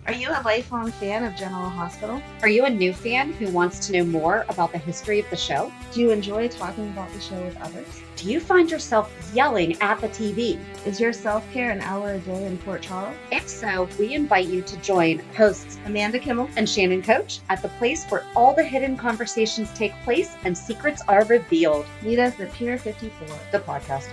Are you a lifelong fan of General Hospital? Are you a new fan who wants to know more about the history of the show? Do you enjoy talking about the show with others? Do you find yourself yelling at the TV? Is your self-care an hour a day in Port Charles? If so, we invite you to join hosts Amanda and Shannon Coach at the place where all the hidden conversations take place and secrets are revealed. Meet us at Pier 54, the podcast.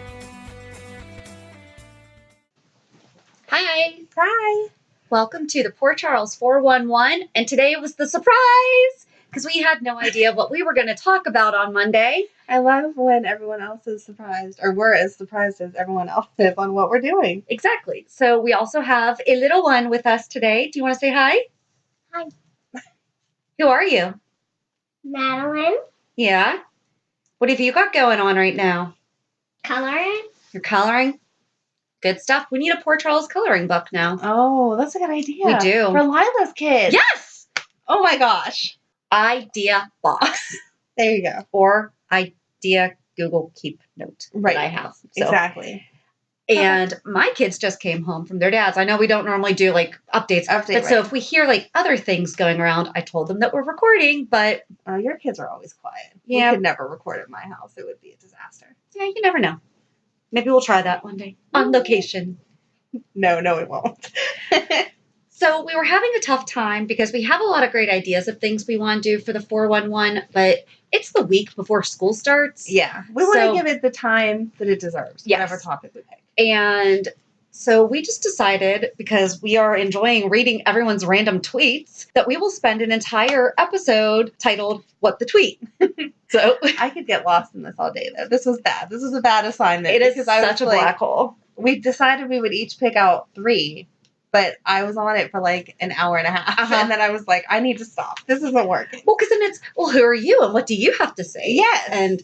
Hi. Hi. Welcome to the Port Charles 411. And today was the surprise because we had no idea what we were going to talk about on Monday. I love when everyone else is surprised, or we're as surprised as everyone else is on what we're doing. Exactly. So we also have a little one with us today. Do you want to say hi? Hi. Who are you? Madeline. Yeah. What have you got going on right now? Coloring. You're coloring? Good stuff. We need a Port Charles coloring book now. Oh, that's a good idea. We do. For Lila's kids. Yes! Oh my gosh. Idea box. There you go. Or idea Google Keep Note Right. that I have. So. Exactly. And my kids just came home from their dads. I know we don't normally do like updates. But so if we hear like other things going around, I told them that we're recording, but. Your kids are always quiet. Yeah. We could never record at my house. It would be a disaster. Yeah, you never know. Maybe we'll try that one day on location. No, it won't. So we were having a tough time because we have a lot of great ideas of things we want to do for the 411, but it's the week before school starts. Yeah. We want to give it the time that it deserves, whatever topic we pick. And so we just decided, because we are enjoying reading everyone's random tweets, that we will spend an entire episode titled, What the Tweet? So I could get lost in this all day, though. This was bad. This was a bad assignment. It is such a black hole. We decided we would each pick out 3, but I was on it for like an hour and a half. And then I was like, I need to stop. This isn't working. Well, because then it's, who are you and what do you have to say? Yes. And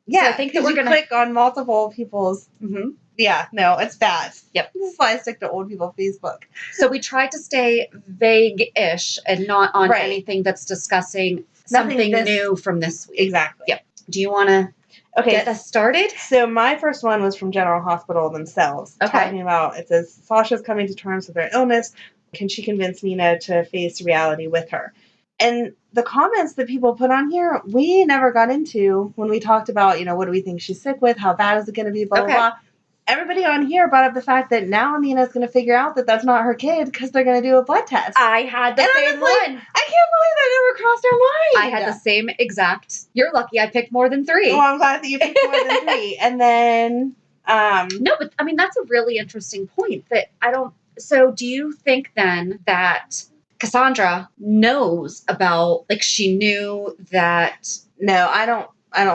yeah, so I think that we're going to click on multiple people's. Mm-hmm. Yeah, no, it's bad. Yep. This is why I stick to old people Facebook. So we tried to stay vague-ish and not on anything that's discussing something new from this week. Exactly. Yep. Do you want to get us started? So my first one was from General Hospital themselves. Okay. Talking about, it says, Sasha's coming to terms with her illness. Can she convince Nina to face reality with her? And the comments that people put on here, we never got into when we talked about, what do we think she's sick with? How bad is it going to be? Blah, blah, blah. Everybody on here brought up the fact that now Nina's going to figure out that that's not her kid because they're going to do a blood test. I had the same one. I can't believe that never crossed our mind. I had the same exact. You're lucky I picked more than 3. Well, I'm glad that you picked more than 3. And then... No, but I mean, that's a really interesting point that I don't... So do you think then that Cassandra knows about, like, she knew that... No, I don't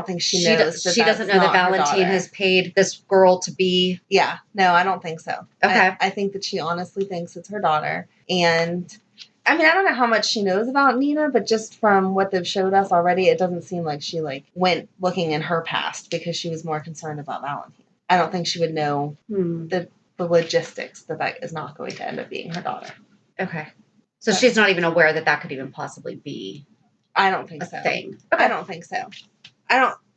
think she knows. She doesn't know that Valentine has paid this girl to be... Yeah. No, I don't think so. Okay. I think that she honestly thinks it's her daughter. And, I mean, I don't know how much she knows about Nina, but just from what they've showed us already, it doesn't seem like she, went looking in her past because she was more concerned about Valentine. I don't think she would know the logistics that is not going to end up being her daughter. Okay. So she's not even aware that could even possibly be... I don't think a thing. Okay. I don't think so.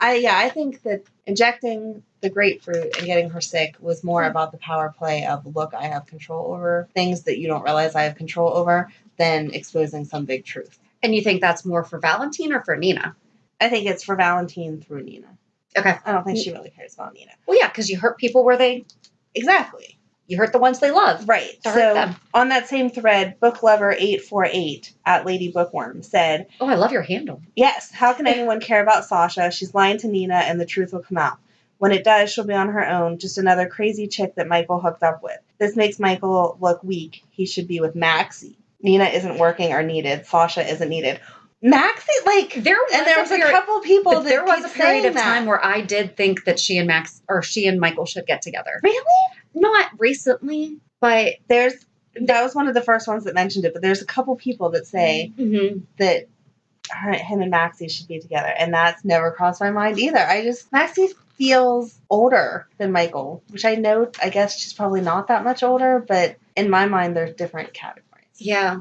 I think that injecting the grapefruit and getting her sick was more about the power play of, look, I have control over things that you don't realize I have control over than exposing some big truth. And you think that's more for Valentine or for Nina? I think it's for Valentine through Nina. Okay. I don't think she really cares about Nina. Well, yeah, because you hurt people where they... Exactly. You hurt the ones they love. Right. So on that same thread, BookLover848 at Lady Bookworm said... Oh, I love your handle. Yes. How can anyone care about Sasha? She's lying to Nina and the truth will come out. When it does, she'll be on her own, just another crazy chick that Michael hooked up with. This makes Michael look weak. He should be with Maxie. Nina isn't working or needed. Sasha isn't needed. Maxie, there was a couple people that there was a period of that. time where I did think that she and Michael should get together. Really? Not recently, but that was one of the first ones that mentioned it, but there's a couple people that say that him and Maxie should be together, and that's never crossed my mind either. Maxie feels older than Michael, which I know, I guess she's probably not that much older, but in my mind, they're different categories. Yeah.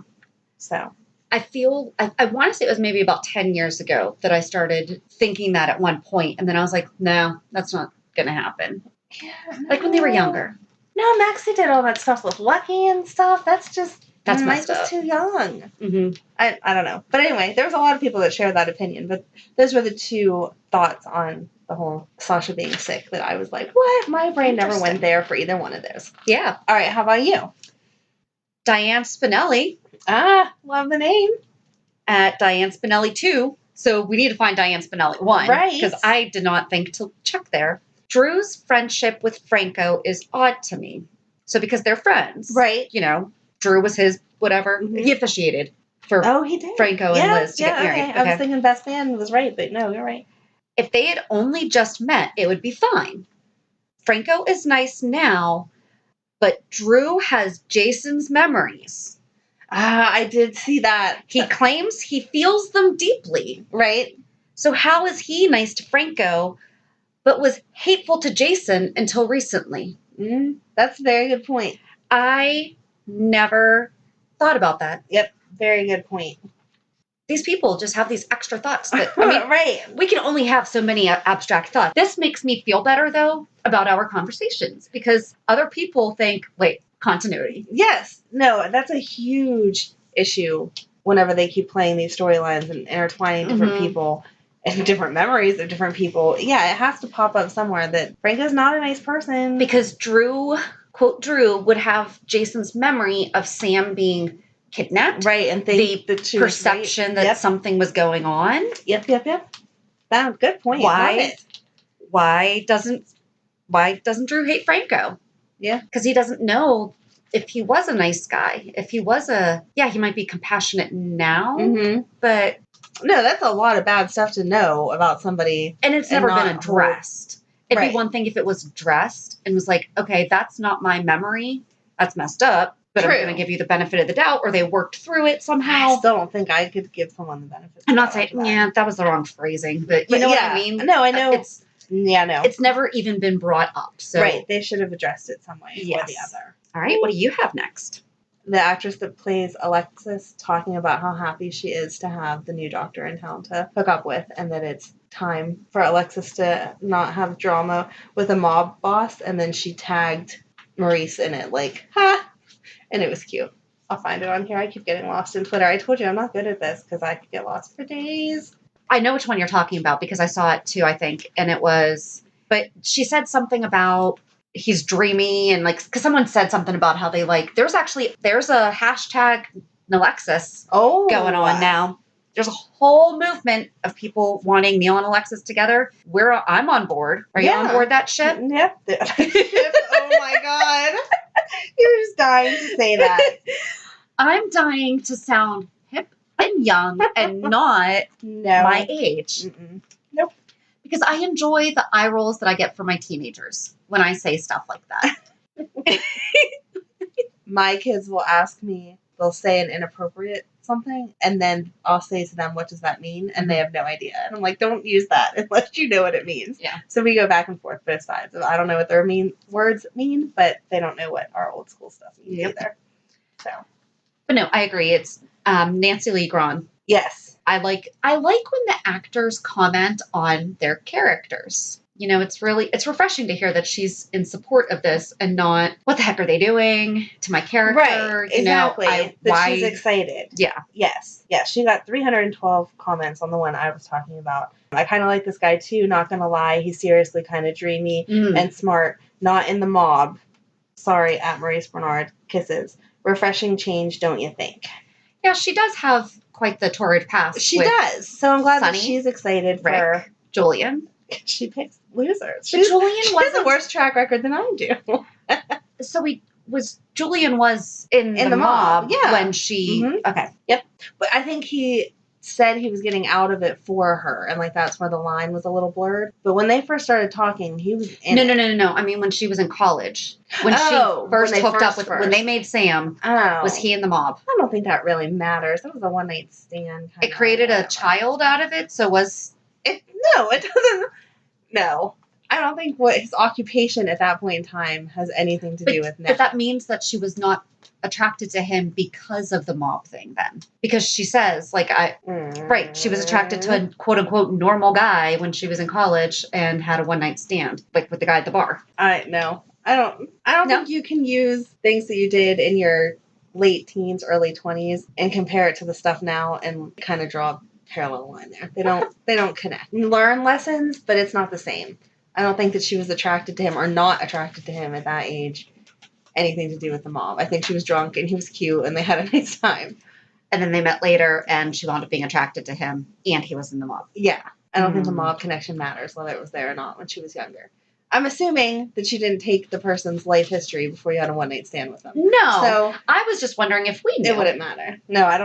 So... I want to say it was maybe about 10 years ago that I started thinking that at one point, and then I was like, no, that's not going to happen. Yeah, like when they were younger. No, Maxie did all that stuff with Lucky and stuff. That's just That's Mike messed was up. too young. Hmm. I don't know. But anyway, there was a lot of people that shared that opinion. But those were the two thoughts on the whole Sasha being sick that I was like, what? My brain never went there for either one of those. Yeah. All right, how about you? Diane Spinelli Ah, love the name. at Diane Spinelli 2. So we need to find Diane Spinelli 1. Right. Because I did not think to check there. Drew's friendship with Franco is odd to me. So because they're friends. Right. You know, Drew was his whatever. Mhm. He officiated for Oh, he did. Franco and Liz to get married. Okay. I was thinking best man was right, but no, you're right. If they had only just met, it would be fine. Franco is nice now, but Drew has Jason's memories. Ah, I did see that. He claims he feels them deeply. Right? So how is he nice to Franco, but was hateful to Jason until recently? That's a very good point. I never thought about that. Yep, very good point. These people just have these extra thoughts that, I mean, right. we can only have so many abstract thoughts. This makes me feel better, though, about our conversations because other people think, wait, continuity. Yes. No, that's a huge issue whenever they keep playing these storylines and intertwining different people and different memories of different people. Yeah, it has to pop up somewhere that Franco's not a nice person. Because Drew, quote Drew, would have Jason's memory of Sam being kidnapped. Right, and think the that she was perception right. that something was going on. Yep. That good point. Why doesn't Drew hate Franco? Yeah. Because he doesn't know if he was a nice guy. If he was he might be compassionate now, but no, that's a lot of bad stuff to know about somebody. And it's never been addressed. It'd be one thing if it was addressed and was like, okay, that's not my memory. That's messed up. But I'm going to give you the benefit of the doubt, or they worked through it somehow. I still don't think I could give someone the benefit of the doubt. I'm not saying, that was the wrong phrasing, but you know what I mean? No, I know. It's never even been brought up. So. Right, they should have addressed it some way or the other. All right, what do you have next? The actress that plays Alexis talking about how happy she is to have the new doctor in town to hook up with, and that it's time for Alexis to not have drama with a mob boss, and then she tagged Maurice in it, like, ha! And it was cute. I'll find it on here. I keep getting lost in Twitter. I told you I'm not good at this because I could get lost for days. I know which one you're talking about because I saw it too, I think. And it was, but she said something about he's dreamy and like, because someone said something about how they like, there's a hashtag Alexis going on now. There's a whole movement of people wanting Neil and Alexis together. I'm on board. Are you on board that ship? Yep. Oh my God. You're just dying to say that. I'm dying to sound hip and young and not my age. Nope. Because I enjoy the eye rolls that I get from my teenagers when I say stuff like that. My kids will ask me, they'll say an inappropriate something, and then I'll say to them, what does that mean? And they have no idea. And I'm like, don't use that unless you know what it means. Yeah. So we go back and forth both sides. I don't know what their words mean, but they don't know what our old school stuff means either. So, but no, I agree. It's Nancy Lee Grahn. Yes. I like when the actors comment on their characters. You know, it's refreshing to hear that she's in support of this and not, what the heck are they doing to my character? Right, exactly. Why she's excited. Yeah. Yes. Yeah, she got 312 comments on the one I was talking about. I kind of like this guy too, not gonna lie. He's seriously kind of dreamy and smart. Not in the mob. Sorry, at Maurice Bernard. Kisses. Refreshing change, don't you think? Yeah, she does have quite the torrid past. She does. So I'm glad that Sunny, she's excited Rick, for Julian. She picks losers. But Julian she has a worse track record than I do. So Julian was in the mob when she okay. Yep. But I think he said he was getting out of it for her, and like that's where the line was a little blurred. But when they first started talking, he was in No. I mean when she was in college. When she first hooked up with when they made Sam, was he in the mob? I don't think that really matters. That was a one night stand. It created a child out of it, so was it? No, it doesn't. No. I don't think what his occupation at that point in time has anything to do with now. But that means that she was not attracted to him because of the mob thing then. Because she says, like, right, she was attracted to a quote-unquote normal guy when she was in college and had a one-night stand, like with the guy at the bar. No. I don't think you can use things that you did in your late teens, early 20s, and compare it to the stuff now and kind of draw a parallel line there. They don't connect. You learn lessons, but it's not the same. I don't think that she was attracted to him or not attracted to him at that age. Anything to do with the mob. I think she was drunk and he was cute and they had a nice time. And then they met later and she wound up being attracted to him and he was in the mob. Yeah. I don't think the mob connection matters, whether it was there or not when she was younger. I'm assuming that she didn't take the person's life history before you had a one-night stand with them. No. So I was just wondering if we knew. It wouldn't matter. No, I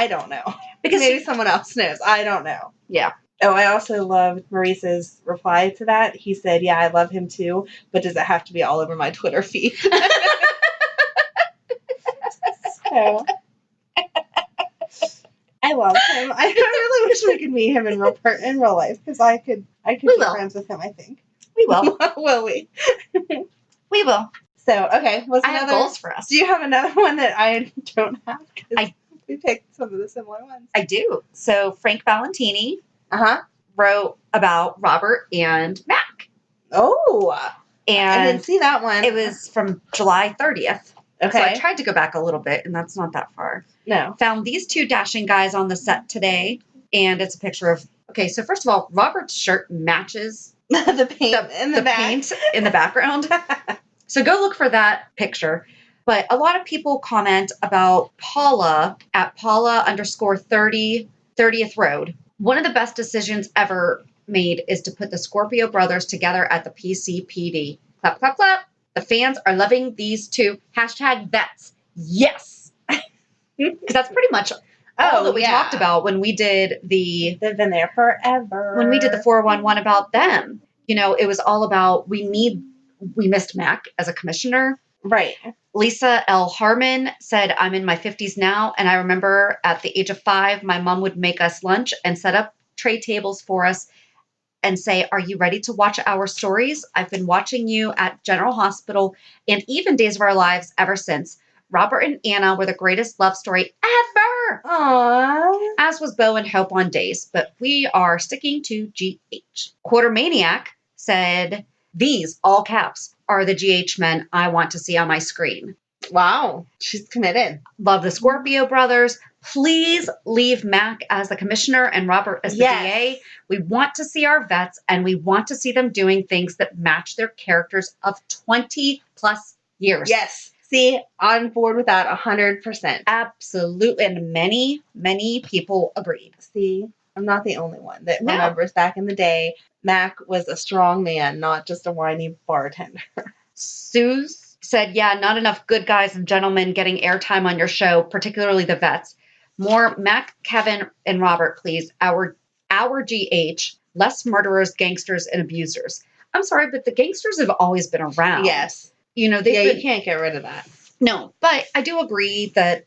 don't know. Because maybe someone else knows. I don't know. Yeah. Oh, I also loved Maurice's reply to that. He said, yeah, I love him too, but does it have to be all over my Twitter feed? So, I love him. I really wish we could meet him in real life because I could be friends with him, I think. We will. Will we? We will. So, okay. I have goals for us. Do you have another one that I don't have? We picked some of the similar ones. I do. So, Frank Valentini Uh-huh. wrote about Robert and Mac. Oh. And I didn't see that one. It was from July 30th. Okay. So I tried to go back a little bit, and that's not that far. No. Found these two dashing guys on the set today, and it's a picture of... Okay, so first of all, Robert's shirt matches the paint in the back. Paint in the background. So go look for that picture. But a lot of people comment about Paula at Paula_30 30th Road. One of the best decisions ever made is to put the Scorpio brothers together at the PCPD. Clap, clap, clap. The fans are loving these two. #vets. Yes. Because that's pretty much all that we talked about when we did They've been there forever. When we did the 411 about them. You know, it was all about we missed Mac as a commissioner. Right. Lisa L. Harmon said, I'm in my 50s now, and I remember at the age of 5, my mom would make us lunch and set up tray tables for us and say, are you ready to watch our stories? I've been watching you at General Hospital and even Days of Our Lives ever since. Robert and Anna were the greatest love story ever. Aww. As was Bo and Hope on Days, but we are sticking to GH. Quartermaniac said, these, all caps, are the GH men I want to see on my screen. Wow. She's committed. Love the Scorpio brothers. Please leave Mac as the commissioner and Robert as the DA. We want to see our vets, and we want to see them doing things that match their characters of 20 plus years. Yes. See, on board with that 100%. Absolutely. And many, many people agreed. See, I'm not the only one that remembers back in the day, Mac was a strong man, not just a whiny bartender. Suze said, yeah, not enough good guys and gentlemen getting airtime on your show, particularly the vets. More Mac, Kevin, and Robert, please. Our GH, less murderers, gangsters, and abusers. I'm sorry, but the gangsters have always been around. Yes. You know, you can't get rid of that. No, but I do agree that,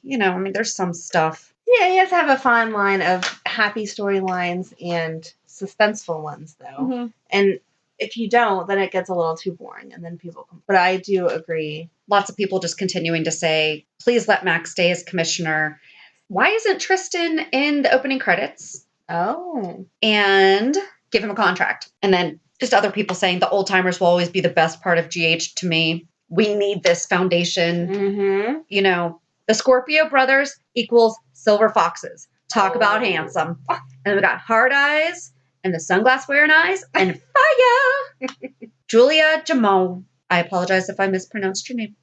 you know, I mean, there's some stuff. Yeah, you have to have a fine line of happy storylines and suspenseful ones, though. Mm-hmm. And if you don't, then it gets a little too boring, and then people come. But I do agree. Lots of people just continuing to say, please let Max stay as commissioner. Why isn't Tristan in the opening credits? Oh. And give him a contract. And then just other people saying the old timers will always be the best part of GH to me. We need this foundation. Mm-hmm. You know, the Scorpio brothers equals silver foxes. Talk about handsome. And then we got hard eyes and the sunglass wearing eyes and fire. Julia Jamal. I apologize if I mispronounced your name.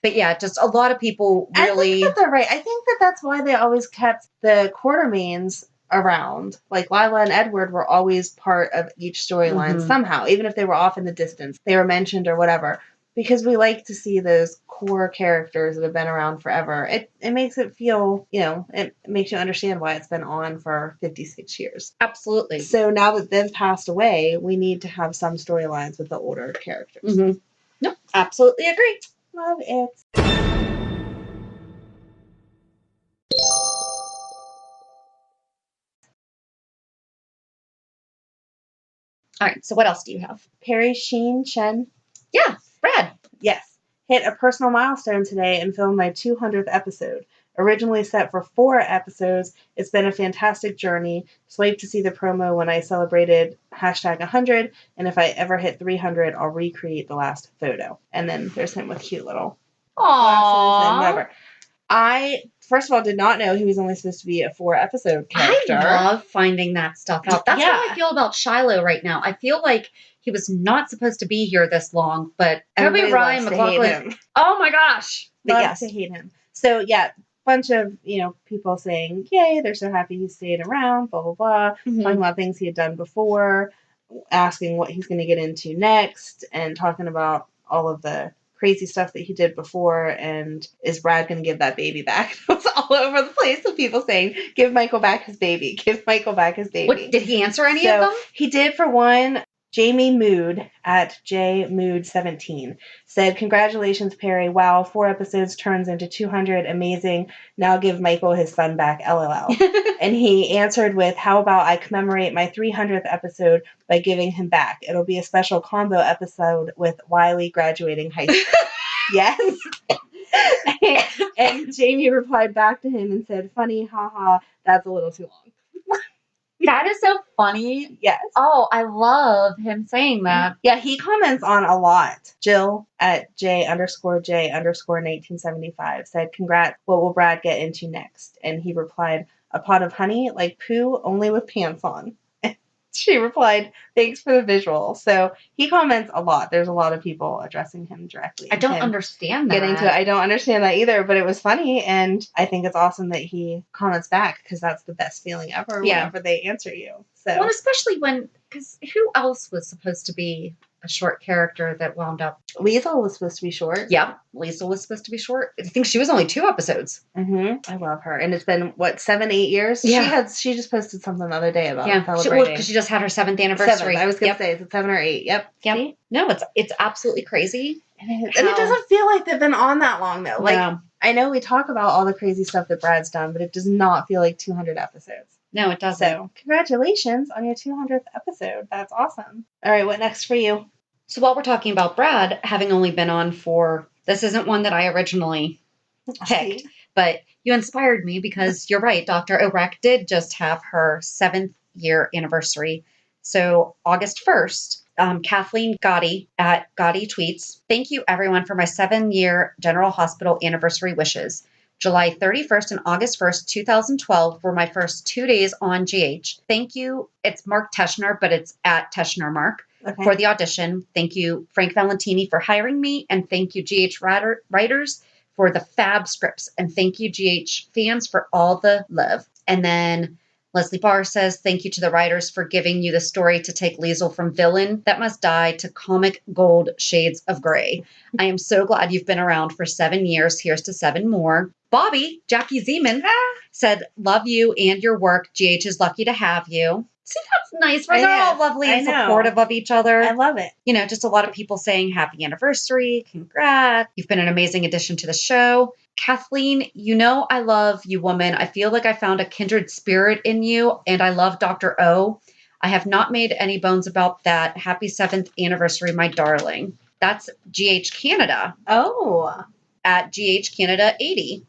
But yeah, just a lot of people really. I think that they're right. I think that that's why they always kept the Quartermains around. Like Lila and Edward were always part of each storyline somehow, even if they were off in the distance. They were mentioned or whatever. Because we like to see those core characters that have been around forever. It makes it feel, you know, it makes you understand why it's been on for 56 years. Absolutely. So now that they've passed away, we need to have some storylines with the older characters. Mm-hmm. No, absolutely agree. Love it. All right, so what else do you have? Perry Sheen Chen. Yeah, Brad. Yes. Hit a personal milestone today and filmed my 200th episode. Originally set for 4 episodes, it's been a fantastic journey. Swipe to see the promo when I celebrated #100, and if I ever hit 300, I'll recreate the last photo. And then there's him with cute little glasses and Aww. whatever. I, first of all, did not know he was only supposed to be a 4-episode character. I love finding that stuff out. That's how I Yeah. feel about Shiloh right now. I feel like he was not supposed to be here this long, but Kobe Everybody Ryan loves to hate McLaughlin. him. Oh my gosh. But Loves yes. to hate him. So, yeah, bunch of, people saying, yay, they're so happy he stayed around, blah, blah, blah. Mhm. Talking about things he had done before, asking what he's going to get into next, and talking about all of the crazy stuff that he did before, and is Brad going to give that baby back? It was all over the place of people saying, give Michael back his baby, give Michael back his baby. What, did he answer any of them? He did, for one. Jamie Mood at JMood17 said, congratulations, Perry. Wow, 4 episodes turns into 200. Amazing. Now give Michael his son back. LOL. And he answered with, how about I commemorate my 300th episode by giving him back? It'll be a special combo episode with Wiley graduating high school. Yes. And Jamie replied back to him and said, funny, haha, that's a little too long. That is so funny. Yes. Oh, I love him saying that. Yeah, he comments on a lot. Jill at J_J_1975 said, congrats, what will Brad get into next? And he replied, a pot of honey, like poo, only with pants on. She replied, thanks for the visual. So he comments a lot. There's a lot of people addressing him directly. I don't understand that. Getting to it. I don't understand that either, but it was funny, and I think it's awesome that he comments back, because that's the best feeling ever whenever they answer you. So, well, especially because who else was supposed to be a short character that wound up? Liesl was supposed to be short. Yep, Liesl was supposed to be short. I think she was only 2 episodes. Mm-hmm. I love her, and it's been 7-8 years. Yeah, she just posted something the other day about celebrating. Because she just had her 7th anniversary. 7th. I was gonna say, is it 7 or 8? Yep. See? No, it's absolutely crazy. And it doesn't feel like they've been on that long though. Like, no. I know we talk about all the crazy stuff that Brad's done, but it does not feel like 200 episodes. No, it doesn't. So, congratulations on your 200th episode. That's awesome. All right, what next for you? So while we're talking about Brad having only been on for, this isn't one that I originally picked, but you inspired me because you're right. Dr. Obrecht did just have her 7th year anniversary. So August 1st, Kathleen Gotti at Gotti tweets, thank you everyone for my 7-year General Hospital anniversary wishes. July 31st and August 1st, 2012 were my first 2 days on GH. Thank you. It's Mark Teschner, but it's at Teschner Mark. Okay. For the audition. Thank you, Frank Valentini, for hiring me. And thank you, GH writers, for the fab scripts. And thank you, GH fans, for all the love. And then Leslie Barr says, thank you to the writers for giving you the story to take Liesl from villain that must die to comic gold shades of gray. I am so glad you've been around for 7 years. Here's to 7 more. Bobby, Jackie Zeman, said, love you and your work. GH is lucky to have you. See, that's nice. They're all lovely and supportive of each other. I love it. Just a lot of people saying happy anniversary, congrats. You've been an amazing addition to the show. Kathleen, I love you, woman. I feel like I found a kindred spirit in you, and I love Dr. O. I have not made any bones about that. Happy 7th anniversary, my darling. That's GH Canada. Oh. At GH Canada 80.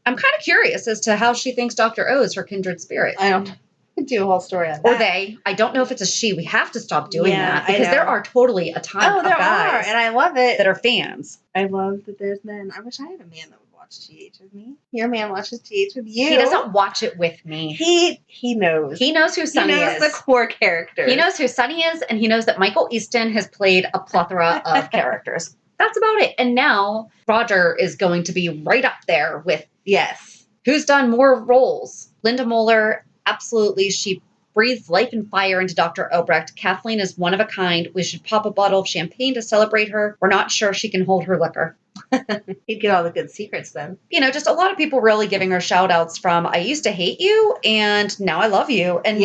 I'm kind of curious as to how she thinks Dr. O is her kindred spirit. I don't do a whole story on that. Or they. I don't know if it's a she. We have to stop doing that because I know. there are totally a ton of guys and I love it. that are fans. I love that there's men. I wish I had a man that would watch GH with me. Your man watches GH with you. He doesn't watch it with me. He knows. He knows who Sonny is. He knows the core characters. He knows who Sonny is, and he knows that Michael Easton has played a plethora of characters. That's about it. And now Roger is going to be right up there with who's done more roles. Linda Moeller, absolutely. She breathes life and fire into Dr. Obrecht. Kathleen is one of a kind. We should pop a bottle of champagne to celebrate her. We're not sure she can hold her liquor. He'd get all the good secrets then. Just a lot of people really giving her shout outs from I used to hate you and now I love you. And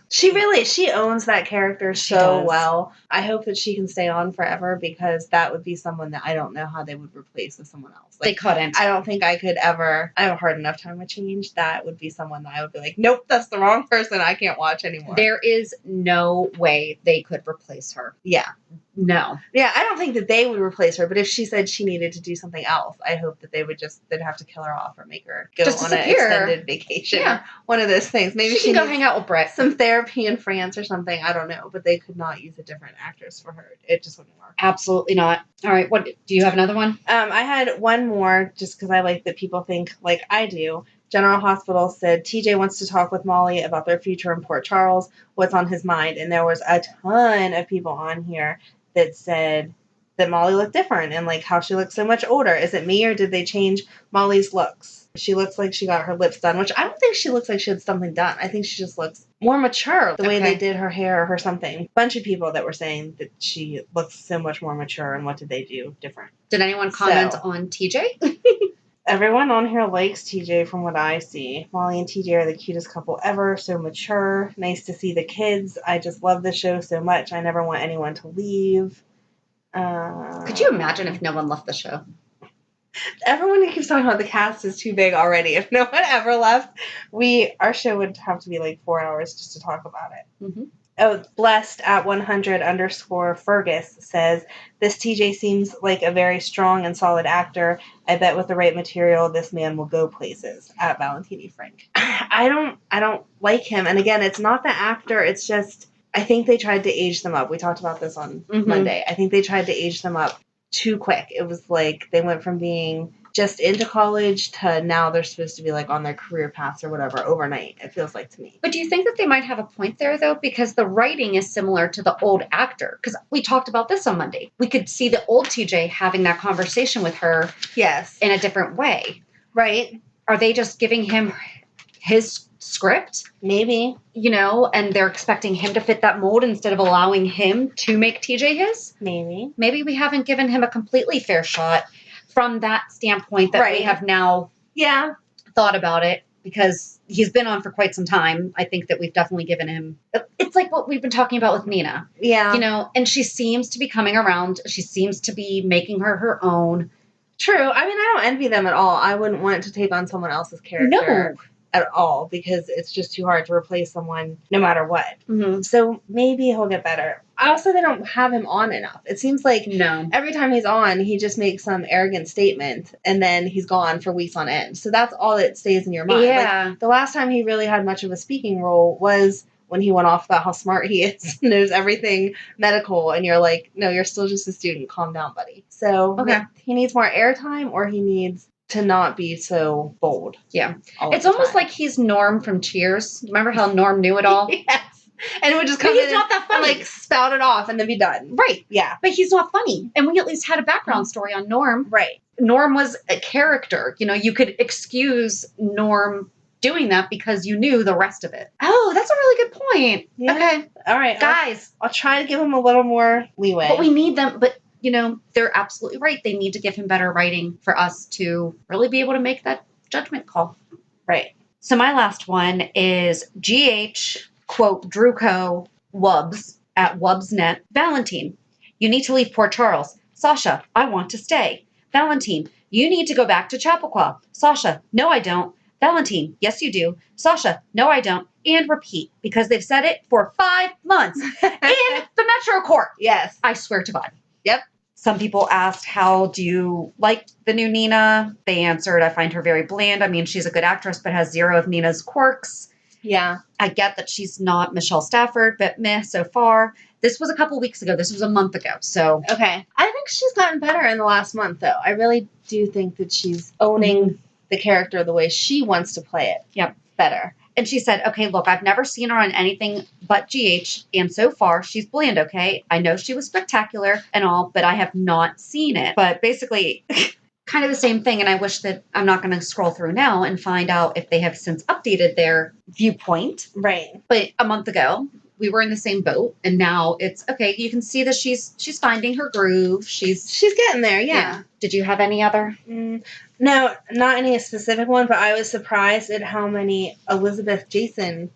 she owns that character so well. I hope that she can stay on forever because that would be someone that I don't know how they would replace with someone else. They couldn't. I don't think I could ever. I have a hard enough time with change. That would be someone that I would be like, nope, that's the wrong person. I can't watch anymore. There is no way they could replace her. Yeah. No. Yeah, I don't think that they would replace her, but if she said she needed to do something else, I hope that they'd have to kill her off or make her go Just on an disappear. extended vacation. Yeah. Or one of those things. Maybe she can go needs hang out with Brett. some therapy in France or something. I don't know, but they could not use a different actress for her. It just wouldn't work. Absolutely not. All right, what do you have another one? I had one more just because I like that people think like I do. General Hospital said TJ wants to talk with Molly about their future in Port Charles, what's on his mind. And there was a ton of people on here that said that Molly looked different and like how she looked so much older. Is it me or did they change Molly's looks? She looks like she got her lips done, which I don't think she looks like she had something done. I think she just looks more mature the way they did her hair or her something. Bunch of people that were saying that she looks so much more mature and what did they do different. Did anyone comment on TJ? Everyone on here likes TJ from what I see. Molly and TJ are the cutest couple ever, so mature. Nice to see the kids. I just love the show so much. I never want anyone to leave. Could you imagine if no one left the show? Everyone who keeps talking about the cast is too big already. If no one ever left, our show would have to be like 4 hours just to talk about it. Mm-hmm. Oh, blessed at 100_Fergus says, this TJ seems like a very strong and solid actor. I bet with the right material, this man will go places. At Valentini Frank. I don't like him. And again, it's not the actor. It's just, I think they tried to age them up. We talked about this on Monday. I think they tried to age them up too quick. It was like they went from being just into college to now they're supposed to be like on their career paths or whatever overnight, it feels like to me. But do you think that they might have a point there though? Because the writing is similar to the old actor. Because we talked about this on Monday. We could see the old TJ having that conversation with her in a different way. Right. Are they just giving him his script? Maybe. You know, and they're expecting him to fit that mold instead of allowing him to make TJ his? Maybe. Maybe we haven't given him a completely fair shot from that standpoint that we have now thought about it, because he's been on for quite some time. I think that we've definitely given him, it's like what we've been talking about with Nina. Yeah. You know, and she seems to be coming around. She seems to be making her own. True. I mean, I don't envy them at all. I wouldn't want to take on someone else's character. No. At all, because it's just too hard to replace someone no matter what. Mm-hmm. So maybe he'll get better. Also, they don't have him on enough. It seems like every time he's on, he just makes some arrogant statement and then he's gone for weeks on end. So that's all that stays in your mind. Yeah. Like, the last time he really had much of a speaking role was when he went off about how smart he is, knows everything medical, and you're like, no, you're still just a student. Calm down, buddy. So he needs more airtime, or he needs to not be so bold. Yeah. It's almost like he's Norm from Cheers. Remember how Norm knew it all? Yes. And it would just come in not that funny. and like spout it off and then be done. Right. Yeah. But he's not funny. And we at least had a background story on Norm. Right. Norm was a character. You know, you could excuse Norm doing that because you knew the rest of it. Oh, that's a really good point. Yeah. Okay. All right. Guys. I'll try to give him a little more leeway. But we need them. But you know, they're absolutely right. They need to give him better writing for us to really be able to make that judgment call. Right. So my last one is GH, quote, Druco Wubs at Wubsnet. Valentine, you need to leave Port Charles. Sasha, I want to stay. Valentine, you need to go back to Chappaqua. Sasha, no, I don't. Valentine, yes, you do. Sasha, no, I don't. And repeat, because they've said it for 5 months in the Metro Court. Yes. I swear to God. Yep. Some people asked, how do you like the new Nina? They answered, I find her very bland. I mean, she's a good actress, but has zero of Nina's quirks. Yeah. I get that she's not Michelle Stafford, but meh so far. This was a couple weeks ago. This was a month ago. So okay. I think she's gotten better in the last month, though. I really do think that she's owning the character the way she wants to play it. Yep. Better. And she said, okay, look, I've never seen her on anything but GH, and so far, she's bland, okay? I know she was spectacular and all, but I have not seen it. But basically, kind of the same thing, and I wish that I'm not going to scroll through now and find out if they have since updated their viewpoint. Right. But a month ago, we were in the same boat, and now it's, okay, you can see that she's finding her groove. She's getting there, yeah. Did you have any other? No, not any specific one, but I was surprised at how many Elizabeth Jason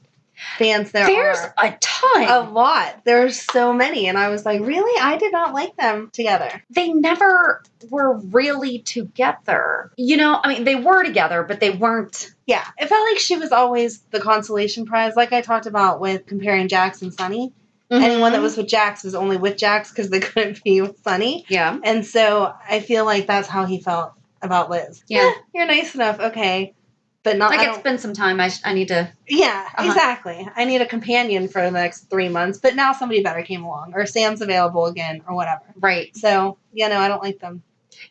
fans there There's are. a ton. A lot. There's so many. And I was like, really? I did not like them together. They never were really together. You know, I mean, they were together, but they weren't. Yeah. It felt like she was always the consolation prize, like I talked about with comparing Jax and Sunny. Anyone that was with Jax was only with Jax because they couldn't be with Sunny. Yeah. And so I feel like that's how he felt about Liz. Yeah. You're nice enough, okay. But not Like, it's been some time. I need to... Yeah, exactly. I need a companion for the next 3 months, but now somebody better came along, or Sam's available again, or whatever. Right. So, I don't like them.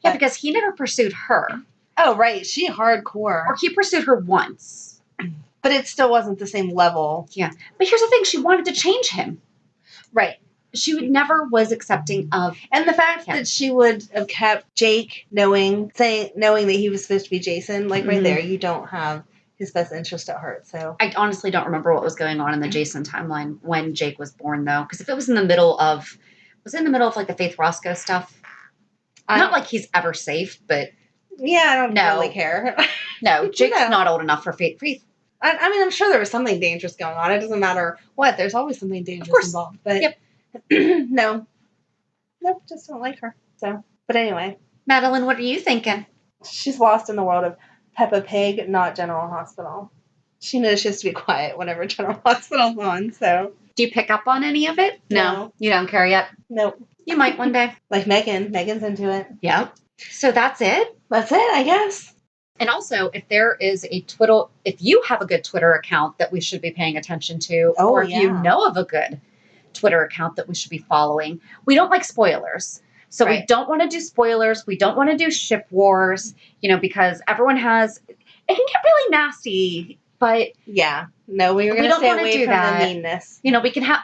Yeah, because he never pursued her. Oh, right. She hardcore. Or he pursued her once. But it still wasn't the same level. Yeah. But here's the thing. She wanted to change him. Right. She never was accepting of... And the fact that she would have kept Jake knowing that he was supposed to be Jason, like right there, you don't have his best interest at heart. So I honestly don't remember what was going on in the Jason timeline when Jake was born, though. Because if it was in the middle of... Was it in the middle of, like, the Faith Roscoe stuff? Not like he's ever safe, but... Yeah, I don't really care. No, Jake's not old enough for Faith. I mean, I'm sure there was something dangerous going on. It doesn't matter what. There's always something dangerous involved. But no. Nope, just don't like her. So, but anyway. Madeline, what are you thinking? She's lost in the world of Peppa Pig, not General Hospital. She knows she has to be quiet whenever General Hospital's on, so. Do you pick up on any of it? No. You don't care yet? Nope. You might one day. Like Megan. Megan's into it. Yep. So that's it? That's it, I guess. And also, if there is if you have a good Twitter account that we should be paying attention to, or if you know of a good Twitter account that we should be following, we don't like spoilers. So we don't want to do spoilers. We don't want to do ship wars, because everyone has, it can get really nasty, but yeah, no, we were going to stay away from the meanness.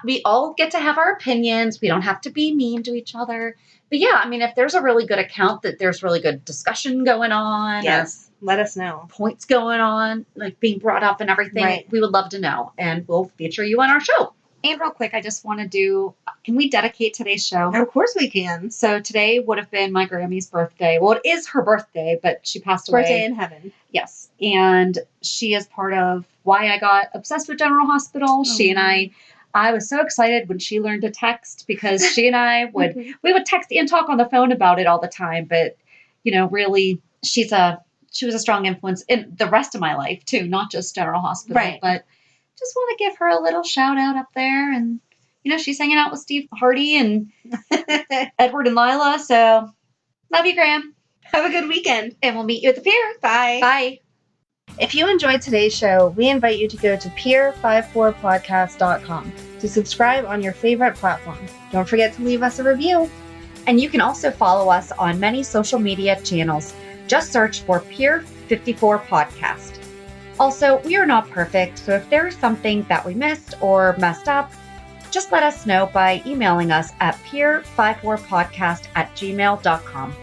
We all get to have our opinions. We don't have to be mean to each other. But yeah, I mean, if there's a really good account that there's really good discussion going on. Yes. Let us know. Points going on, like being brought up and everything. Right. We would love to know, and we'll feature you on our show. And real quick, I just want to can we dedicate today's show? Of course we can. So today would have been my Grammy's birthday. Well, it is her birthday, but she passed away. Birthday in heaven. Yes. And she is part of why I got obsessed with General Hospital. She and I was so excited when she learned to text, because she and I we would text and talk on the phone about it all the time. But, really, she was a strong influence in the rest of my life, too, not just General Hospital. Right. But just want to give her a little shout out up there. And, she's hanging out with Steve Hardy and Edward and Lila. So love you, Graham. Have a good weekend. And we'll meet you at the pier. Bye. Bye. If you enjoyed today's show, we invite you to go to pier54podcast.com to subscribe on your favorite platform. Don't forget to leave us a review. And you can also follow us on many social media channels. Just search for Pier 54 Podcast. Also, we are not perfect, so if there is something that we missed or messed up, just let us know by emailing us at pier54podcast@gmail.com.